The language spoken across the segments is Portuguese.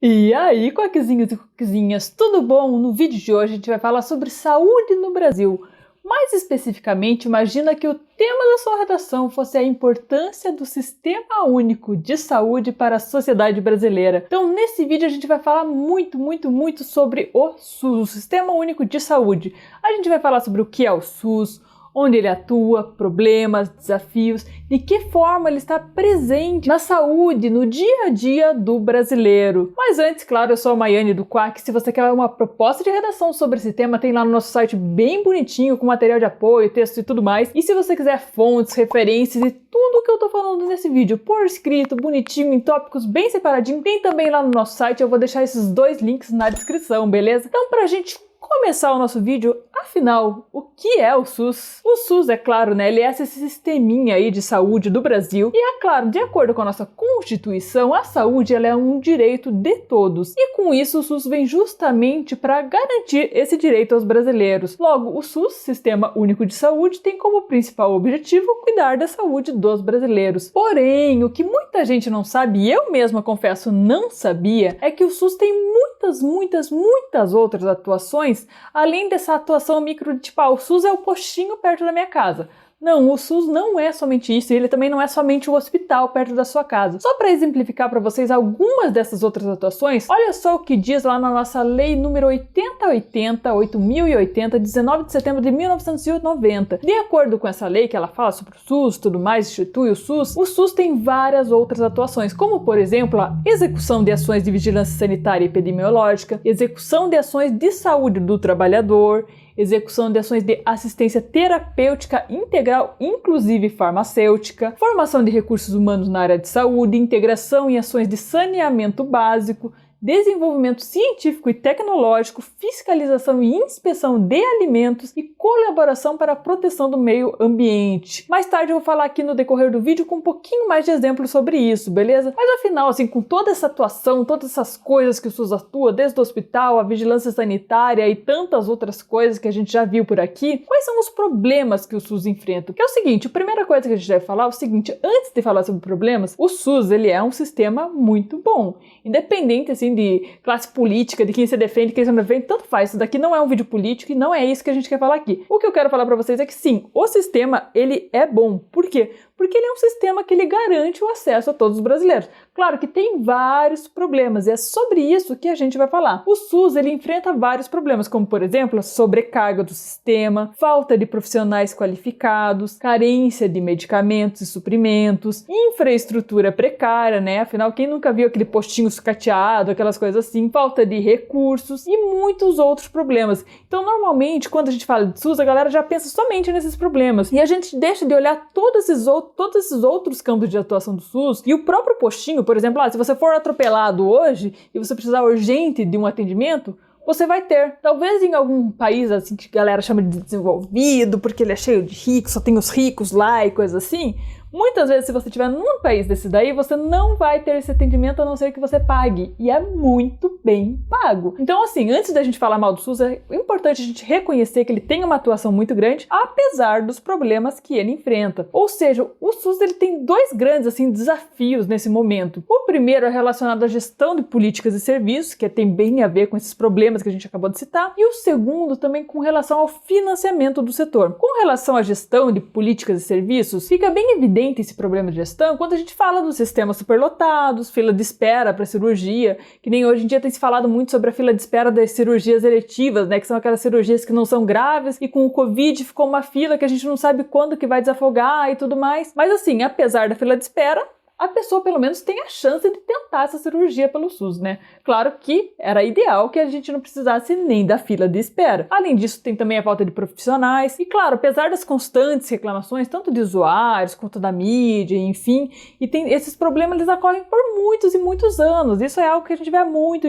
E aí, coquezinhos e coquezinhas, tudo bom? No vídeo de hoje a gente vai falar sobre saúde no Brasil. Mais especificamente, imagina que o tema da sua redação fosse a importância do Sistema Único de Saúde para a sociedade brasileira. Então, nesse vídeo a gente vai falar muito sobre o SUS, o Sistema Único de Saúde. A gente vai falar sobre o que é o SUS, onde ele atua, problemas, desafios, de que forma ele está presente na saúde, no dia a dia do brasileiro. Mas antes, claro, eu sou a Maiane do Quack. Se você quer uma proposta de redação sobre esse tema, tem lá no nosso site bem bonitinho, com material de apoio, texto e tudo mais. E se você quiser fontes, referências e tudo que eu tô falando nesse vídeo por escrito, bonitinho, em tópicos bem separadinho, tem também lá no nosso site. Eu vou deixar esses dois links na descrição, beleza? Então, pra gente começar o nosso vídeo, afinal, o que é o SUS? O SUS, é claro, né, ele é esse sisteminha aí de saúde do Brasil e é claro, de acordo com a nossa Constituição, a saúde ela é um direito de todos e com isso o SUS vem justamente para garantir esse direito aos brasileiros. Logo, o SUS, Sistema Único de Saúde, tem como principal objetivo cuidar da saúde dos brasileiros. Porém, o que muita gente não sabe, e eu mesma confesso não sabia, é que o SUS tem muitas outras atuações, além dessa atuação micro de tipo, o SUS é o postinho perto da minha casa. Não, o SUS não é somente isso, ele também não é somente o hospital perto da sua casa. Só para exemplificar para vocês algumas dessas outras atuações, olha só o que diz lá na nossa lei número 8080, 19 de setembro de 1990. De acordo com essa lei que ela fala sobre o SUS, tudo mais, institui o SUS tem várias outras atuações, como por exemplo a execução de ações de vigilância sanitária e epidemiológica, execução de ações de saúde do trabalhador, execução de ações de assistência terapêutica integral, inclusive farmacêutica, formação de recursos humanos na área de saúde, integração em ações de saneamento básico, desenvolvimento científico e tecnológico, fiscalização e inspeção de alimentos e colaboração para a proteção do meio ambiente. Mais tarde eu vou falar aqui no decorrer do vídeo com um pouquinho mais de exemplos sobre isso, beleza? Mas afinal, assim, com toda essa atuação, todas essas coisas que o SUS atua, desde o hospital, a vigilância sanitária e tantas outras coisas que a gente já viu por aqui, quais são os problemas que o SUS enfrenta? Que é o seguinte, a primeira coisa que a gente deve falar é o seguinte, antes de falar sobre problemas, o SUS, ele é um sistema muito bom, independente, assim, de classe política, de quem você defende, quem você não defende, tanto faz. Isso daqui não é um vídeo político e não é isso que a gente quer falar aqui. O que eu quero falar pra vocês é que sim, o sistema, ele é bom. Por quê? Porque ele é um sistema que ele garante o acesso a todos os brasileiros. Claro que tem vários problemas e é sobre isso que a gente vai falar. O SUS, ele enfrenta vários problemas, como por exemplo, a sobrecarga do sistema, falta de profissionais qualificados, carência de medicamentos e suprimentos, infraestrutura precária, né? Afinal, quem nunca viu aquele postinho sucateado, aquelas coisas assim, falta de recursos e muitos outros problemas. Então, normalmente, quando a gente fala de SUS, a galera já pensa somente nesses problemas e a gente deixa de olhar todos esses outros campos de atuação do SUS e o próprio postinho, por exemplo, se você for atropelado hoje e você precisar urgente de um atendimento, você vai ter. Talvez em algum país assim que a galera chama de desenvolvido, porque ele é cheio de ricos, só tem os ricos lá e coisa assim. Muitas vezes, se você estiver num país desse daí, você não vai ter esse atendimento a não ser que você pague. E é muito bem pago. Então, assim, antes da gente falar mal do SUS, é importante a gente reconhecer que ele tem uma atuação muito grande, apesar dos problemas que ele enfrenta. Ou seja, o SUS ele tem dois grandes assim, desafios nesse momento. O primeiro é relacionado à gestão de políticas e serviços, que tem bem a ver com esses problemas que a gente acabou de citar. E o segundo também com relação ao financiamento do setor. Com relação à gestão de políticas e serviços, fica bem evidente esse problema de gestão quando a gente fala dos sistemas superlotados, fila de espera para cirurgia, que nem hoje em dia tem se falado muito sobre a fila de espera das cirurgias eletivas, né, que são aquelas cirurgias que não são graves e com o Covid ficou uma fila que a gente não sabe quando que vai desafogar e tudo mais. Mas assim, apesar da fila de espera, a pessoa pelo menos tem a chance de tentar essa cirurgia pelo SUS, né? Claro que era ideal que a gente não precisasse nem da fila de espera. Além disso, tem também a falta de profissionais. E claro, apesar das constantes reclamações, tanto de usuários quanto da mídia, enfim, e tem esses problemas, eles ocorrem por muitos e muitos anos. Isso é algo que a gente vê há muito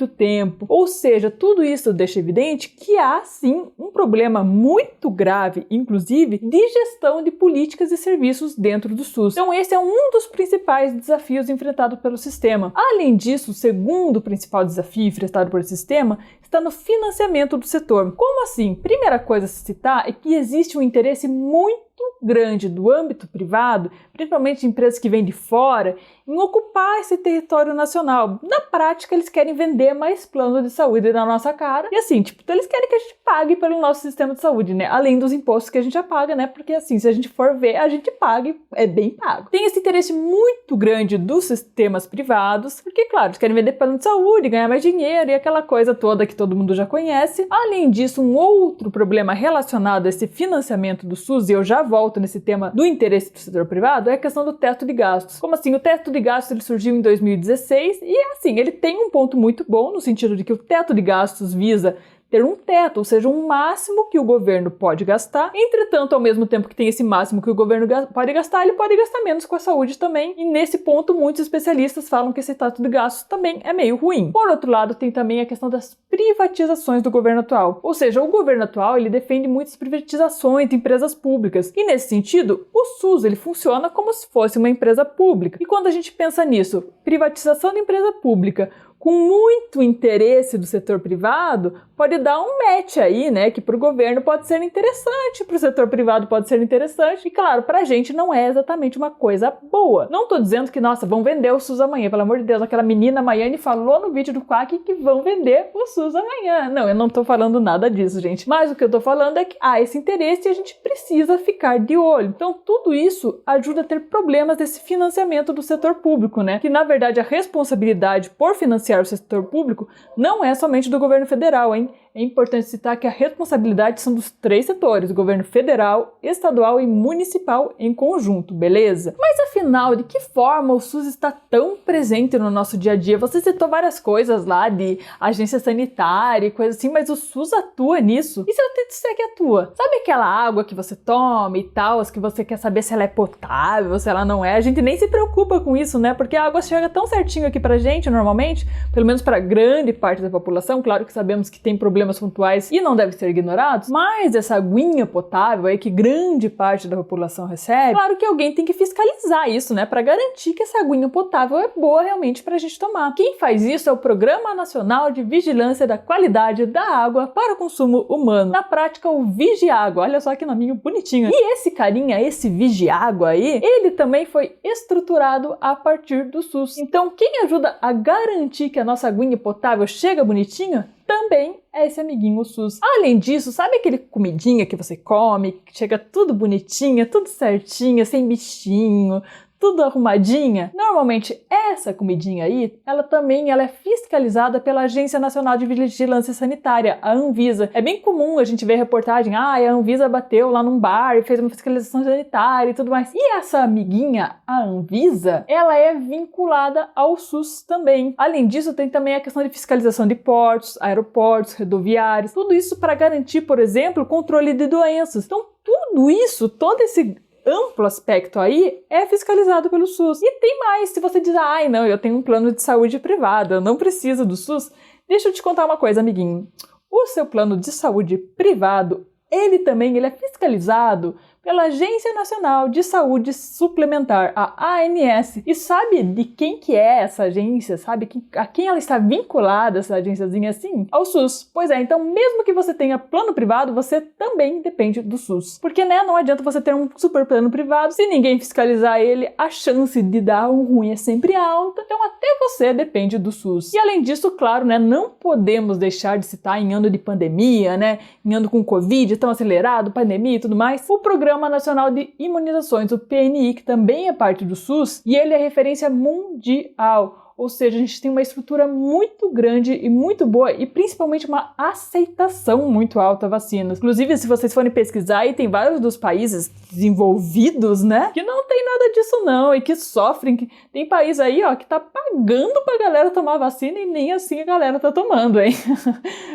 tempo. Ou seja, tudo isso deixa evidente que há sim um problema muito grave, inclusive, de gestão de políticas e serviços dentro do SUS. Então esse é um dos principais desafios enfrentados pelo sistema. Além disso, o segundo principal desafio enfrentado pelo sistema está no financiamento do setor. Como assim? Primeira coisa a se citar é que existe um interesse muito grande do âmbito privado, principalmente empresas que vêm de fora, em ocupar esse território nacional. Na prática, eles querem vender mais plano de saúde na nossa cara. E assim, tipo, então eles querem que a gente pague pelo nosso sistema de saúde, né? Além dos impostos que a gente já paga, né? Porque assim, se a gente for ver, a gente paga e é bem pago. Tem esse interesse muito grande dos sistemas privados, porque, claro, eles querem vender plano de saúde, ganhar mais dinheiro e aquela coisa toda que todo mundo já conhece. Além disso, um outro problema relacionado a esse financiamento do SUS, e eu já volto nesse tema do interesse do setor privado, é a questão do teto de gastos. Como assim? O teto de gastos ele surgiu em 2016 e, assim, ele tem um ponto muito bom no sentido de que o teto de gastos visa ter um teto, ou seja, um máximo que o governo pode gastar. Entretanto, ao mesmo tempo que tem esse máximo que o governo pode gastar, ele pode gastar menos com a saúde também. E nesse ponto, muitos especialistas falam que esse teto de gastos também é meio ruim. Por outro lado, tem também a questão das privatizações do governo atual. Ou seja, o governo atual, ele defende muitas privatizações de empresas públicas. E nesse sentido, o SUS, ele funciona como se fosse uma empresa pública. E quando a gente pensa nisso, privatização de empresa pública, com muito interesse do setor privado, pode dar um match aí, né? Que para o governo pode ser interessante, para o setor privado pode ser interessante. E claro, para a gente não é exatamente uma coisa boa. Não tô dizendo que, nossa, vão vender o SUS amanhã. Pelo amor de Deus, aquela menina Maiane falou no vídeo do Quack que vão vender o SUS amanhã. Não, eu não tô falando nada disso, gente. Mas o que eu tô falando é que há esse interesse e a gente precisa ficar de olho. Então, tudo isso ajuda a ter problemas desse financiamento do setor público, né? Que, na verdade, a responsabilidade por financiar o setor público não é somente do governo federal, hein? É importante citar que a responsabilidade são dos três setores, o governo federal, estadual e municipal em conjunto, beleza? Mas afinal, de que forma o SUS está tão presente no nosso dia a dia? Você citou várias coisas lá de agência sanitária e coisa assim, mas o SUS atua nisso? E se eu te disser que atua? Sabe aquela água que você toma e tal, as que você quer saber se ela é potável, se ela não é? A gente nem se preocupa com isso, né? Porque a água chega tão certinho aqui pra gente, normalmente, pelo menos para grande parte da população. Claro que sabemos que tem problemas pontuais e não devem ser ignorados, mas essa aguinha potável aí que grande parte da população recebe, claro que alguém tem que fiscalizar isso, né, para garantir que essa aguinha potável é boa realmente para a gente tomar. Quem faz isso é o Programa Nacional de Vigilância da Qualidade da Água para o Consumo Humano, na prática o Vigiágua. Olha só que nominho bonitinho. E esse carinha, esse Vigiágua aí, ele também foi estruturado a partir do SUS. Então, quem ajuda a garantir que a nossa aguinha potável chega bonitinha também é esse amiguinho SUS. Além disso, sabe aquele comidinha que você come, que chega tudo bonitinha, tudo certinha, sem bichinho, tudo arrumadinha? Normalmente essa comidinha aí, ela é fiscalizada pela Agência Nacional de Vigilância Sanitária, a Anvisa. É bem comum a gente ver reportagem, a Anvisa bateu lá num bar e fez uma fiscalização sanitária e tudo mais. E essa amiguinha, a Anvisa, ela é vinculada ao SUS também. Além disso, tem também a questão de fiscalização de portos, aeroportos, rodoviários, tudo isso para garantir, por exemplo, o controle de doenças. Então, tudo isso, todo esse amplo aspecto aí é fiscalizado pelo SUS. E tem mais, se você diz, ai não, eu tenho um plano de saúde privado, eu não preciso do SUS, deixa eu te contar uma coisa, amiguinho. O seu plano de saúde privado, ele é fiscalizado pela Agência Nacional de Saúde Suplementar, a ANS. E sabe de quem que é essa agência? Sabe a quem ela está vinculada, essa agênciazinha assim? Ao SUS. Pois é, então mesmo que você tenha plano privado, você também depende do SUS. Porque, né, não adianta você ter um super plano privado, se ninguém fiscalizar ele, a chance de dar um ruim é sempre alta, então até você depende do SUS. E além disso, claro, né, não podemos deixar de citar em ano de pandemia, né, em ano com Covid tão acelerado, pandemia e tudo mais, o Programa Nacional de Imunizações, o PNI, que também é parte do SUS, e ele é referência mundial. Ou seja, a gente tem uma estrutura muito grande e muito boa e principalmente uma aceitação muito alta a vacinas. Inclusive, se vocês forem pesquisar, aí tem vários dos países desenvolvidos, né, que não tem nada disso não e que sofrem. Tem país aí, ó, que tá pagando pra galera tomar vacina e nem assim a galera tá tomando, hein?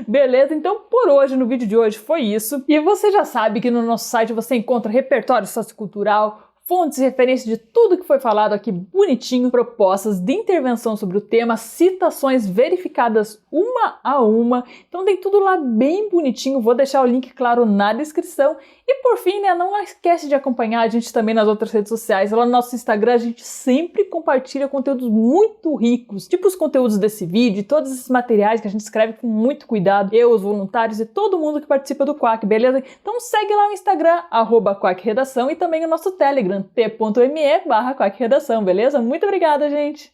Beleza? Então, por hoje, no vídeo de hoje, foi isso. E você já sabe que no nosso site você encontra repertório sociocultural, fontes e referências de tudo que foi falado aqui bonitinho, propostas de intervenção sobre o tema, citações verificadas uma a uma. Então tem tudo lá bem bonitinho, vou deixar o link, claro, na descrição. E por fim, né, não esquece de acompanhar a gente também nas outras redes sociais. Lá no nosso Instagram a gente sempre compartilha conteúdos muito ricos, tipo os conteúdos desse vídeo, todos esses materiais que a gente escreve com muito cuidado, eu, os voluntários e todo mundo que participa do Quack, beleza? Então segue lá o Instagram, @quackredação, e também o nosso Telegram, t.me/quackredação, beleza? Muito obrigada, gente!